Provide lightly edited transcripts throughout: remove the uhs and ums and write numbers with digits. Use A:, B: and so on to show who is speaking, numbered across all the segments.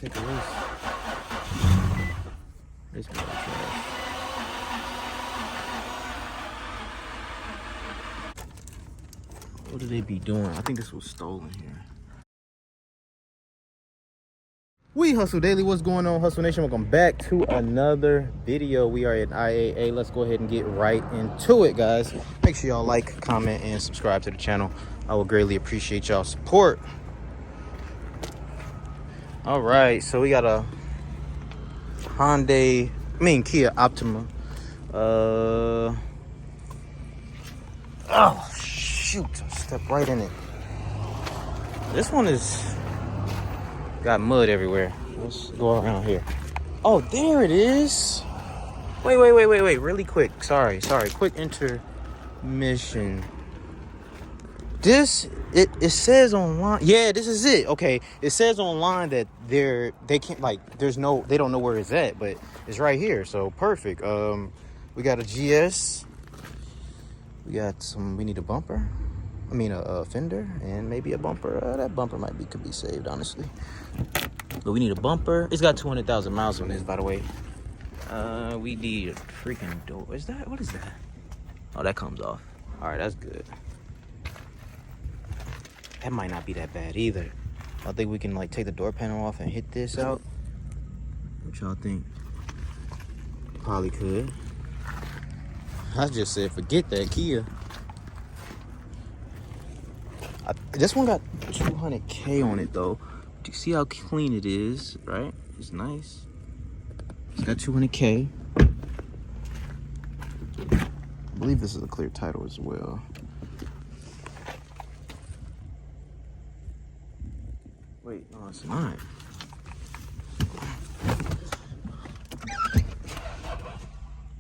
A: Take a risk. This boy trash. What did they be doing? I think this was stolen here. We Hustle Daily. What's going on, Hustle Nation? Welcome back to another video. We are at IAA. Let's go ahead and get right into it, guys. Make sure y'all like, comment, and subscribe to the channel. I will greatly appreciate y'all's support. All right, so we got a Kia Optima. Oh shoot, I stepped right in it. This one is got mud everywhere. Let's go around here. Oh, there it is. Wait, really quick. Sorry, quick intermission. It says online. Yeah, this is it. Okay, it says online that they can't, like, they don't know where it's at, but it's right here. So perfect. We got a GS. We need a bumper. I mean a fender and maybe a bumper. That bumper could be saved, honestly. But we need a bumper. It's got 200,000 miles on this, by the way. We need a freaking door. What is that? Oh, that comes off. All right, that's good. That might not be that bad either. I think we can, like, take the door panel off and hit this out. What y'all think? Probably could. I just said forget that Kia. This one got 200K on it though. Do you see how clean it is, right? It's nice. It's got 200K. I believe this is a clear title as well. Wait, no, it's not.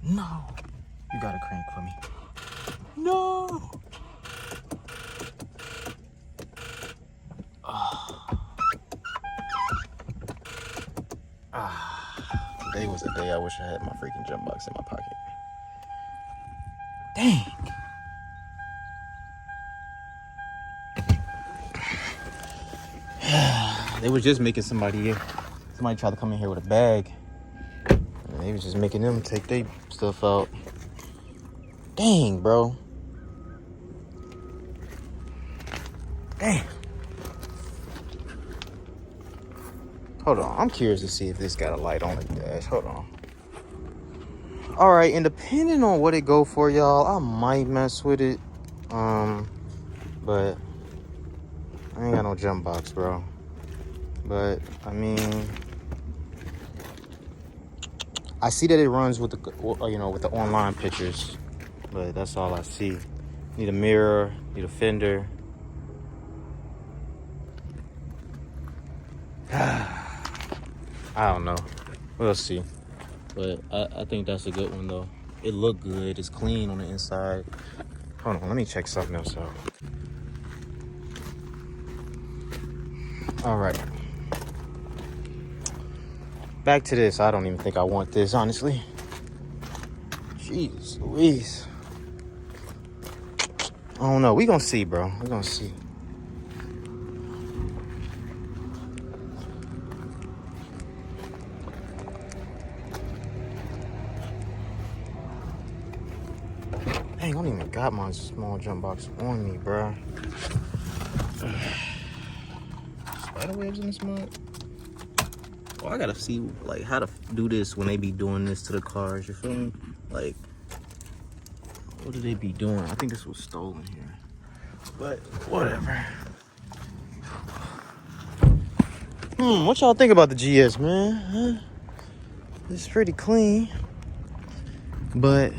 A: No. You gotta crank for me. No. Today was a day I wish I had my freaking jump box in my pocket. Dang. They was just making somebody tried to come in here with a bag. And they was just making them take their stuff out. Dang, bro. Dang. Hold on, I'm curious to see if this got a light on the dash. Hold on. All right, and depending on what it go for, y'all, I might mess with it. But I ain't got no jump box, bro. But I mean, I see that it runs with the, with the online pictures, but that's all I see. Need a mirror, need a fender. I don't know. We'll see. But I think that's a good one, though. It looked good. It's clean on the inside. Hold on. Let me check something else out. All right. Back to this. I don't even think I want this, honestly. Jeez Louise. I don't know. We gonna see, bro. We gonna see. Dang, I don't even got my small jump box on me, bro. Spider webs in this mud? Well, I gotta see, like, how to do this when they be doing this to the cars, you feel me? Like, what do they be doing? I think this was stolen here. But, whatever. What y'all think about the GS, man? Huh? It's pretty clean. But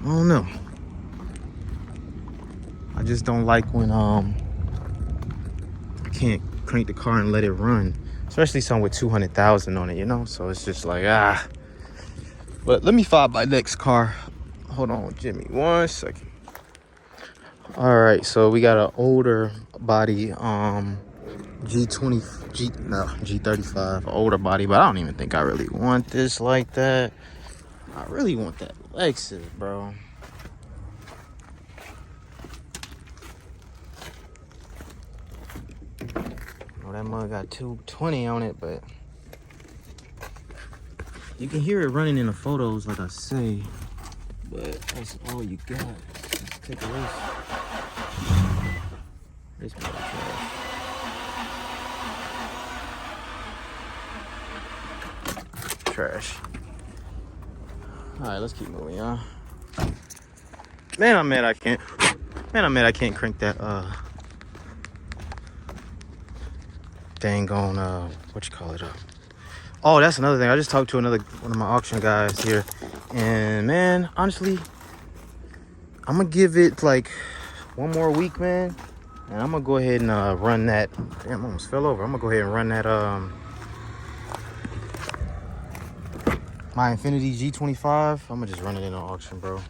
A: I don't know. I just don't like when I can't crank the car and let it run, especially something with 200,000 on it, you know. So it's just like But let me find my next car. Hold on, Jimmy, 1 second. All right, so we got an older body, G35, older body, but I don't even think I really want this like that. I really want that Lexus, bro. know that mug got 220 on it, but you can hear it running in the photos, like I say. But that's all you got. Let's take a race. This mug trash. All right, let's keep moving, y'all. Man, I'm mad I can't. Man, I'm mad I can't crank that dang on what you call it up. Oh, that's another thing. I just talked to one of my auction guys here, and man, honestly, I'm gonna give it like one more week, man, and I'm gonna go ahead and run that. Damn, I almost fell over. I'm gonna go ahead and run that my Infiniti G350. I'm gonna just run it in an auction, bro,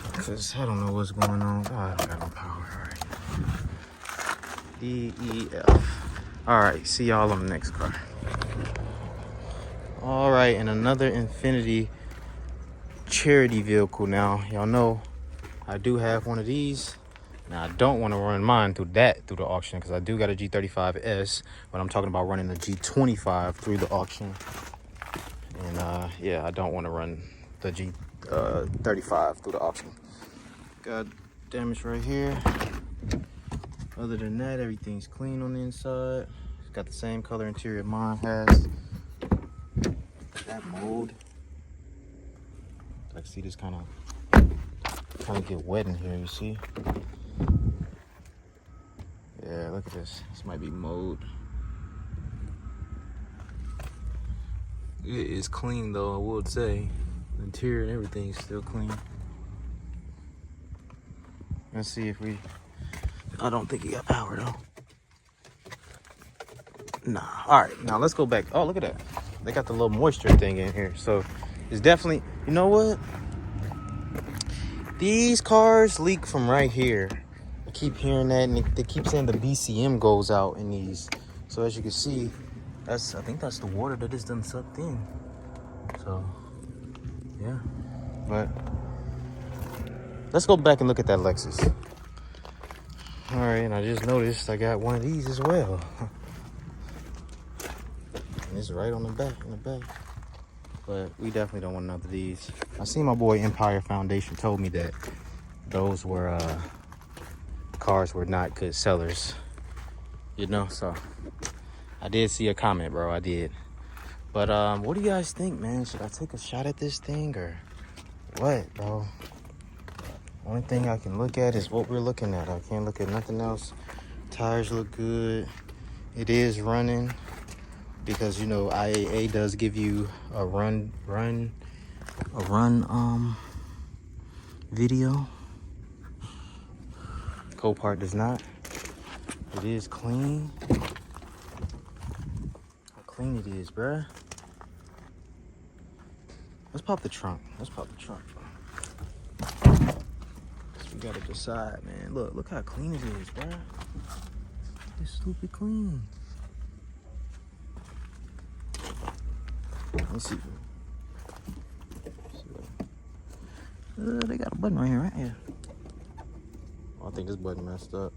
A: because I don't know what's going on. Oh, I don't got no power. All right. DEF. All right, see y'all on the next car. All right, and another Infiniti charity vehicle now. Y'all know I do have one of these. Now I don't want to run mine through the auction, because I do got a G35S, but I'm talking about running the G25 through the auction. And yeah, I don't want to run the G35 through the auction. Got damage right here. Other than that, everything's clean on the inside. It's got the same color interior mine has. That mold. I can see this kind of get wet in here, you see? Yeah, look at this. This might be mold. It is clean though, I would say. The interior and everything is still clean. Let's see if we... I don't think he got power though. Nah. Alright, now let's go back. Oh, look at that. They got the little moisture thing in here. So it's definitely... You know what? These cars leak from right here. I keep hearing that, and they keep saying the BCM goes out in these. So as you can see, I think that's the water that is done sucked in. So yeah, but let's go back and look at that Lexus. All right, and I just noticed I got one of these as well. And it's right on the back, but we definitely don't want none of these. I seen my boy Empire Foundation told me that those were cars were not good sellers, you know. So I did see a comment, bro. I did. But what do you guys think, man? Should I take a shot at this thing or what, bro? Only thing I can look at is what we're looking at. I can't look at nothing else. Tires look good. It is running, because you know IAA does give you a run video. Copart does not. It is clean. How clean it is, bruh. Let's pop the trunk. We gotta decide, man. Look how clean it is, bruh. It's stupid clean. Let me see. They got a button right here, right? Yeah. Oh, I think this button messed up.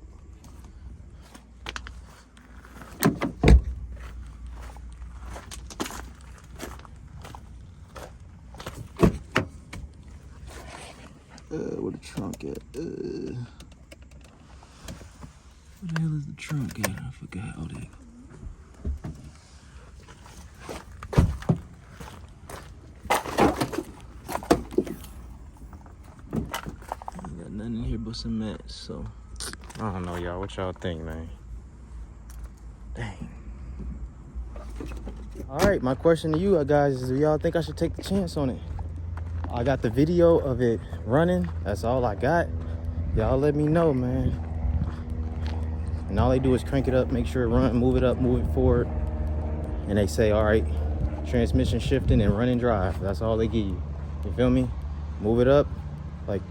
A: Where the trunk at? Where the hell is the trunk at? I forgot. Oh, there. Ain't got nothing in here but some mats, so I don't know, y'all. What y'all think, man? Dang. All right, my question to you guys is, do y'all think I should take the chance on it? I got the video of it running. That's all I got. Y'all let me know, man. And all they do is crank it up, make sure it runs, move it up, move it forward. And they say, all right, transmission shifting and run and drive. That's all they give you. You feel me? Move it up like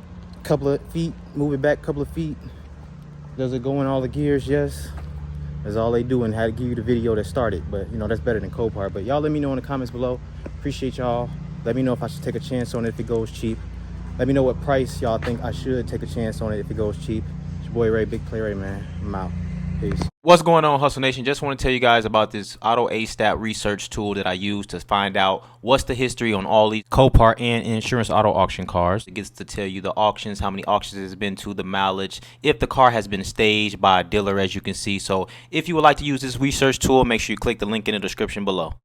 A: a couple of feet, move it back a couple of feet. Does it go in all the gears? Yes. That's all they do, and how to give you the video that started. But you know, that's better than Copart. But y'all let me know in the comments below. Appreciate y'all. Let me know if I should take a chance on it if it goes cheap. Let me know what price y'all think I should take a chance on it if it goes cheap. It's your boy Ray, Big Play Ray, man. I'm out. Peace. What's going on, Hustle Nation? Just want to tell you guys about this Auto A Stat research tool that I use to find out what's the history on all these Copart and insurance auto auction cars. It gets to tell you the auctions, how many auctions it's been to, the mileage, if the car has been staged by a dealer, as you can see. So if you would like to use this research tool, make sure you click the link in the description below.